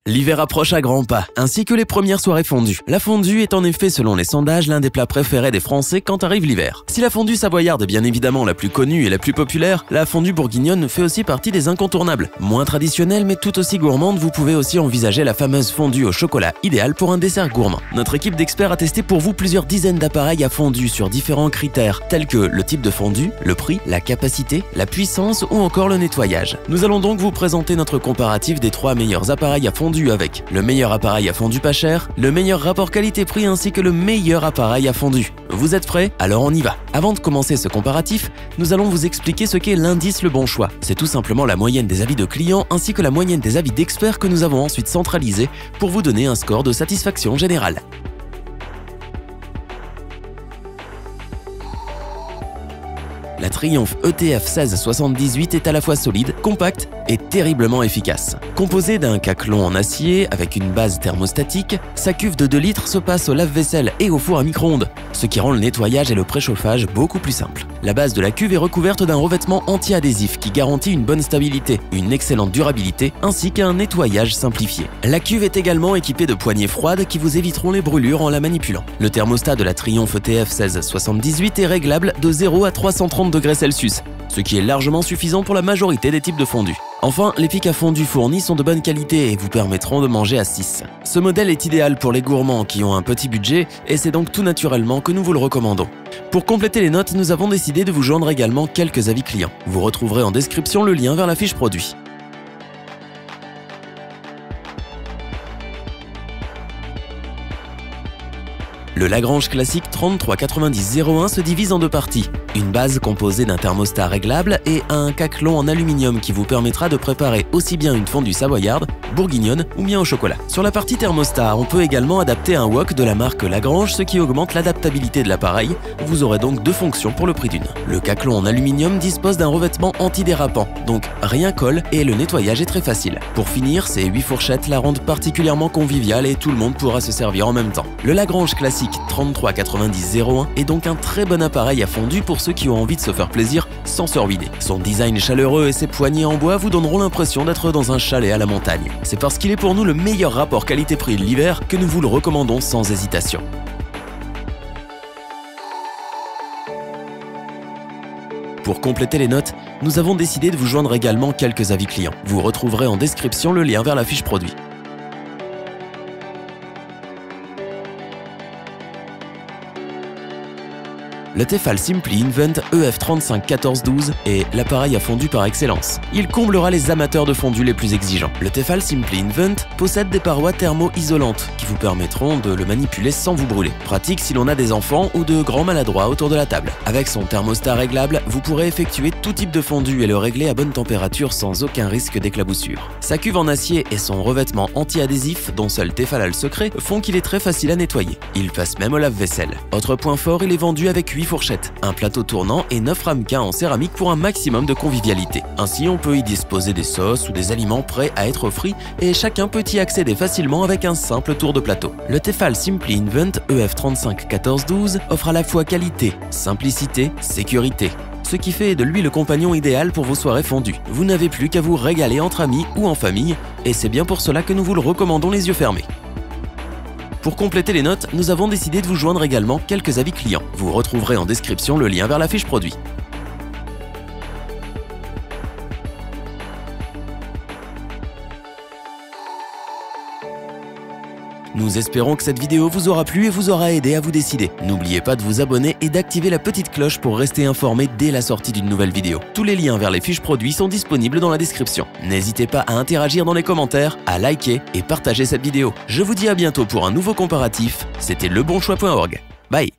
L'hiver approche à grands pas, ainsi que les premières soirées fondues. La fondue est en effet, selon les sondages, l'un des plats préférés des Français quand arrive l'hiver. Si la fondue savoyarde est bien évidemment la plus connue et la plus populaire, la fondue bourguignonne fait aussi partie des incontournables. Moins traditionnelle mais tout aussi gourmande, vous pouvez aussi envisager la fameuse fondue au chocolat, idéale pour un dessert gourmand. Notre équipe d'experts a testé pour vous plusieurs dizaines d'appareils à fondue sur différents critères, tels que le type de fondue, le prix, la capacité, la puissance ou encore le nettoyage. Nous allons donc vous présenter notre comparatif des 3 meilleurs appareils à fondue avec le meilleur appareil à fondue pas cher, le meilleur rapport qualité-prix ainsi que le meilleur appareil à fondue. Vous êtes prêts? Alors on y va. Avant de commencer ce comparatif, nous allons vous expliquer ce qu'est l'indice Le Bon Choix. C'est tout simplement la moyenne des avis de clients ainsi que la moyenne des avis d'experts que nous avons ensuite centralisés pour vous donner un score de satisfaction générale. La Triumph ETF 1678 est à la fois solide, compacte et terriblement efficace. Composée d'un caclon en acier avec une base thermostatique, sa cuve de 2 litres se passe au lave-vaisselle et au four à micro-ondes, ce qui rend le nettoyage et le préchauffage beaucoup plus simples. La base de la cuve est recouverte d'un revêtement anti-adhésif qui garantit une bonne stabilité, une excellente durabilité ainsi qu'un nettoyage simplifié. La cuve est également équipée de poignées froides qui vous éviteront les brûlures en la manipulant. Le thermostat de la Triumph ETF 1678 est réglable de 0 à 330 degrés Celsius, ce qui est largement suffisant pour la majorité des types de fondue. Enfin, les pics à fondue fournis sont de bonne qualité et vous permettront de manger à 6. Ce modèle est idéal pour les gourmands qui ont un petit budget et c'est donc tout naturellement que nous vous le recommandons. Pour compléter les notes, nous avons décidé de vous joindre également quelques avis clients. Vous retrouverez en description le lien vers la fiche produit. Le Lagrange classique 3390-01 se divise en 2 parties. Une base composée d'un thermostat réglable et un caclon en aluminium qui vous permettra de préparer aussi bien une fondue savoyarde, bourguignonne ou bien au chocolat. Sur la partie thermostat, on peut également adapter un wok de la marque Lagrange, ce qui augmente l'adaptabilité de l'appareil. Vous aurez donc 2 fonctions pour le prix d'une. Le caclon en aluminium dispose d'un revêtement antidérapant, donc rien colle et le nettoyage est très facile. Pour finir, ces 8 fourchettes la rendent particulièrement conviviale et tout le monde pourra se servir en même temps. Le Lagrange classique 3390-01 est donc un très bon appareil à fondue pour ceux qui ont envie de se faire plaisir sans se ruiner. Son design chaleureux et ses poignées en bois vous donneront l'impression d'être dans un chalet à la montagne. C'est parce qu'il est pour nous le meilleur rapport qualité-prix de l'hiver que nous vous le recommandons sans hésitation. Pour compléter les notes, nous avons décidé de vous joindre également quelques avis clients. Vous retrouverez en description le lien vers la fiche produit. Le Tefal Simply Invent EF351412 est l'appareil à fondue par excellence. Il comblera les amateurs de fondue les plus exigeants. Le Tefal Simply Invent possède des parois thermo-isolantes qui vous permettront de le manipuler sans vous brûler. Pratique si l'on a des enfants ou de grands maladroits autour de la table. Avec son thermostat réglable, vous pourrez effectuer tout type de fondue et le régler à bonne température sans aucun risque d'éclaboussure. Sa cuve en acier et son revêtement anti-adhésif, dont seul Tefal a le secret, font qu'il est très facile à nettoyer. Il passe même au lave-vaisselle. Autre point fort, il est vendu avec 8 fourchettes, un plateau tournant et 9 ramequins en céramique pour un maximum de convivialité. Ainsi, on peut y disposer des sauces ou des aliments prêts à être frits et chacun peut y accéder facilement avec un simple tour de plateau. Le Tefal Simply Invent EF351412 offre à la fois qualité, simplicité, sécurité, ce qui fait de lui le compagnon idéal pour vos soirées fondues. Vous n'avez plus qu'à vous régaler entre amis ou en famille et c'est bien pour cela que nous vous le recommandons les yeux fermés. Pour compléter les notes, nous avons décidé de vous joindre également quelques avis clients. Vous retrouverez en description le lien vers la fiche produit. Nous espérons que cette vidéo vous aura plu et vous aura aidé à vous décider. N'oubliez pas de vous abonner et d'activer la petite cloche pour rester informé dès la sortie d'une nouvelle vidéo. Tous les liens vers les fiches produits sont disponibles dans la description. N'hésitez pas à interagir dans les commentaires, à liker et partager cette vidéo. Je vous dis à bientôt pour un nouveau comparatif. C'était lebonchoix.org. Bye!